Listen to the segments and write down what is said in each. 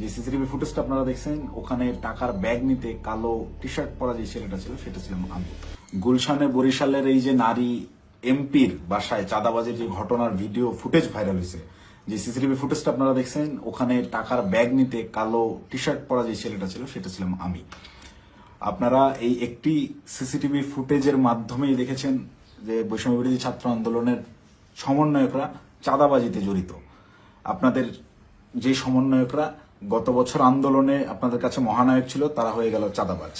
যে সিসিটিভি ফুটেজটা আপনারা দেখছেন, ওখানে টাকার ব্যাগ নিতে কালো টি শার্ট পরা যে ছেলেটা ছিল সেটা ছিলাম আমি। গুলশানে বরিশালের এই যে নারী এমপির বাসায় চাঁদাবাজির যে ঘটনার ভিডিও ফুটেজ ভাইরাল হয়েছে, যে সিসিটিভি ফুটেজটা আপনারা দেখছেন, ওখানে টাকার ব্যাগ নিতে কালো টি শার্ট পরা যে ছেলেটা ছিল সেটা ছিলাম আমি। আপনারা এই একটি সিসিটিভি ফুটেজের মাধ্যমেই দেখেছেন যে বৈষম্য বিরোধী ছাত্র আন্দোলনের সমন্বয়করা চাঁদাবাজিতে জড়িত। আপনাদের যে সমন্বয়করা গত বছর আন্দোলনে আপনাদের কাছে মহানায়ক ছিল, তারা হয়ে গেল চাঁদাবাজ।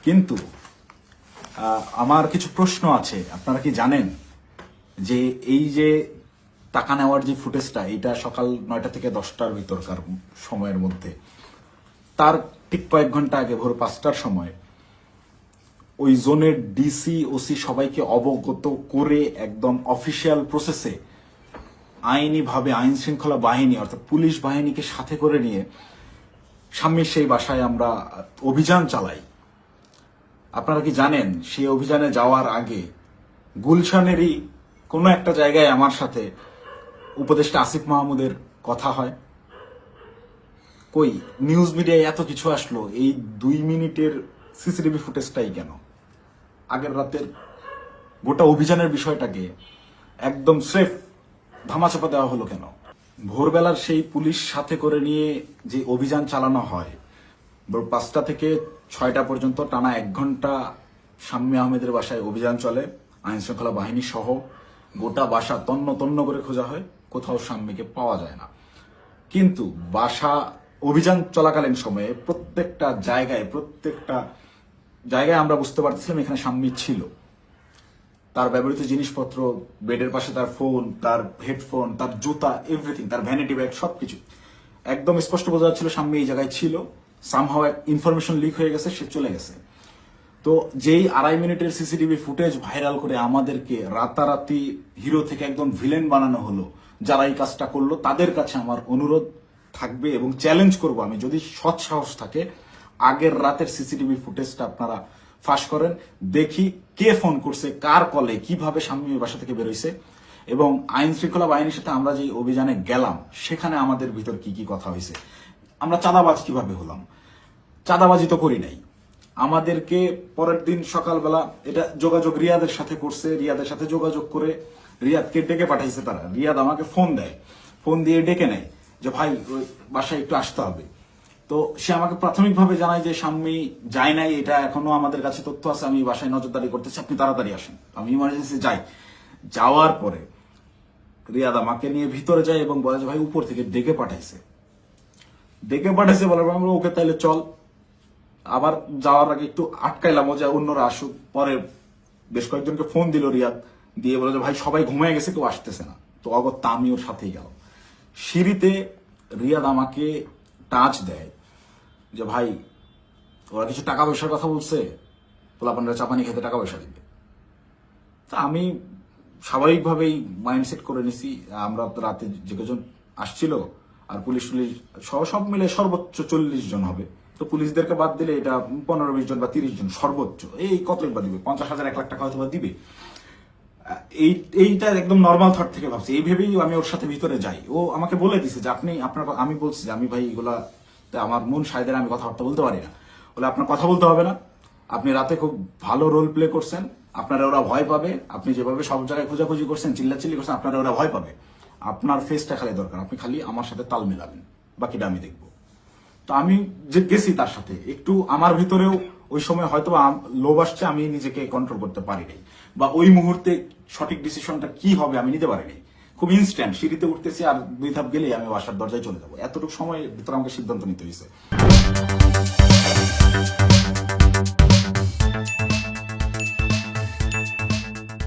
কিন্তু আমার কিছু প্রশ্ন আছে। আপনারা কি জানেন যে এই যে টাকা নেওয়ার যে ফুটেজটা, এটা সকাল 9টা থেকে 10টার ভিতরকার সময়ের মধ্যে, তার ঠিক কয়েক ঘন্টা আগে ভোর 5টার সময় ওই জোনের ডিসি ওসি সবাইকে অবগত করে একদম অফিসিয়াল প্রসেসে আইনিভাবে আইন শৃঙ্খলা বাহিনী অর্থাৎ পুলিশ বাহিনীকে সাথে করে নিয়ে স্বামীর সেই বাসায় আমরা অভিযান চালাই। আপনারা কি জানেন সেই অভিযানে যাওয়ার আগে গুলশানেরই কোনো একটা জায়গায় আমার সাথে উপদেষ্টা আসিফ মাহমুদের কথা হয়? কই নিউজ মিডিয়ায় এত কিছু আসলো, এই 2 মিনিটের সিসিটিভি ফুটেজটাই কেন? আগের রাতের গোটা অভিযানের বিষয়টাকে একদম স্রেফ ধামাচাপা দেওয়া হলো কেন? ভোরবেলার সেই পুলিশ সাথে করে নিয়ে যে অভিযান চালানো হয়, ভোর 5টা থেকে 6টা পর্যন্ত টানা 1 ঘন্টা শাম্মী আহমেদের বাসায় অভিযান চলে, আইন শৃঙ্খলা বাহিনী সহ গোটা বাসা তন্ন তন্ন করে খোঁজা হয়, কোথাও শাম্মীকে পাওয়া যায় না। কিন্তু বাসা অভিযান চলাকালীন সময়ে প্রত্যেকটা জায়গায় আমরা বুঝতে পারতেছিলাম এখানে শাম্মী ছিল। তার ব্যবহৃত জিনিসপত্র, বেডের পাশে তার ফোন, তার হেডফোন, তার জুতা, এভরিথিং, তার ভ্যানিটি ব্যাগ, সবকিছু একদম স্পষ্ট বোঝা যাচ্ছিল শাম্মী এই জায়গায় ছিল। সামহাও ইনফরমেশন লিক হয়ে গেছে, সে চলে গেছে। তো যেই 2.5 মিনিটের সিসিটিভি ফুটেজ ভাইরাল করে আমাদেরকে রাতারাতি হিরো থেকে একদম ভিলেন বানানো হলো, যারা এই কাজটা করলো তাদের কাছে আমার অনুরোধ থাকবে এবং চ্যালেঞ্জ করব আমি, যদি সৎ সাহস থাকে আগের রাতের সিসিটিভি ফুটেজটা আপনারা ফাঁস করেন, দেখি কে ফোন করছে, কার কলে, কিভাবে শাম্মীর বাসা থেকে বেরোইছে, এবং আইন শৃঙ্খলা বাহিনীর সাথে আমরা যে অভিযানে গেলাম সেখানে আমাদের ভিতর কি কি কথা হয়েছে। আমরা চাঁদাবাজ কিভাবে হলাম? চাঁদাবাজি তো করি নাই। আমাদেরকে পরের দিন সকালবেলা এটা যোগাযোগ রিয়াদের সাথে করছে, রিয়াদের সাথে যোগাযোগ করে রিয়াদকে ডেকে পাঠাইছে তারা। রিয়াদ আমাকে ফোন দেয়, ফোন দিয়ে ডেকে নেয় যে ভাই ওই বাসায় একটু আসতে হবে। তো সে আমাকে প্রাথমিকভাবে জানায় যে শাম্মী যায় নাই, এটা এখনো আমাদের কাছে তথ্য আছে, আমি বাসায় নজরদারি করতেছি, আপনি তাড়াতাড়ি আসেন। আমি ইমার্জেন্সি যাই। যাওয়ার পরে রিয়াদ আমাকে নিয়ে ভিতরে যায় এবং বলে যে ভাই উপর থেকে ডেকে পাঠাইছে বলার পর আমরা ওকে তাইলে চল। আবার যাওয়ার আগে একটু আটকাইলাম যে অন্যরা আসুক। পরে বেশ কয়েকজনকে ফোন দিল রিয়াদ, দিয়ে বলে যে ভাই সবাই ঘুমিয়ে গেছে, কেউ আসতেছে না। তো অগত্যা আমি ওর সাথেই গেল। সিঁড়িতে রিয়াদ আমাকে টাচ দেয় যে ভাই ওরা কিছু টাকা পয়সার কথা বলছে, পোলাপানরা চাপানি খেতে টাকা পয়সা দিবে। তা আমি স্বাভাবিকভাবেই মাইন্ডসেট করে নিছি, আমরা তো রাতে যে কজন আসছিল আর পুলিশ সব মিলে সর্বোচ্চ 40 জন হবে। তো পুলিশদেরকে বাদ দিলে এটা 15-20 জন বা 30 জন সর্বোচ্চ। এই কতই বা দিবে, 50,000 1 লাখ টাকা হয়তো বা দিবে। এইটা একদম নর্মাল থট থেকে ভাবছি। এই ভেবেই আমি ওর সাথে ভিতরে যাই। ও আমাকে বলে দিছে যে আমি বলছি যে আমি ভাই এগুলা আমার মন সাইদের, আমি কথাবার্তা বলতে পারি না। বলে আপনার কথা বলতে হবে না, আপনি রাতে খুব ভালো রোল প্লে করছেন, আপনারা ওরা ভয় পাবে। আপনি যেভাবে সব জায়গায় খোঁজাখুঁজি করছেন, চিল্লাচিল্লি করছেন, আপনারা ওরা ভয় পাবে। আপনার ফেসটা খালি দরকার, আপনি খালি আমার সাথে তাল মেলাবেন, বাকিটা আমি দেখবো। তো আমি যে গেছি তার সাথে, একটু আমার ভিতরেও ওই সময় হয়তো লোভ আসছে, আমি নিজেকে কন্ট্রোল করতে পারি নাই, বা ওই মুহূর্তে সঠিক ডিসিশনটা কি হবে আমি নিতে পারি নাই। খুব ইনস্ট্যান্ট, সিঁড়িতে উঠতেছি আর 2 ধাপ গেলেই আমি বাসার দরজায় চলে যাবো। এতটুকু সময়ের ভিতরে আমাকে সিদ্ধান্ত নিতে হয়েছে।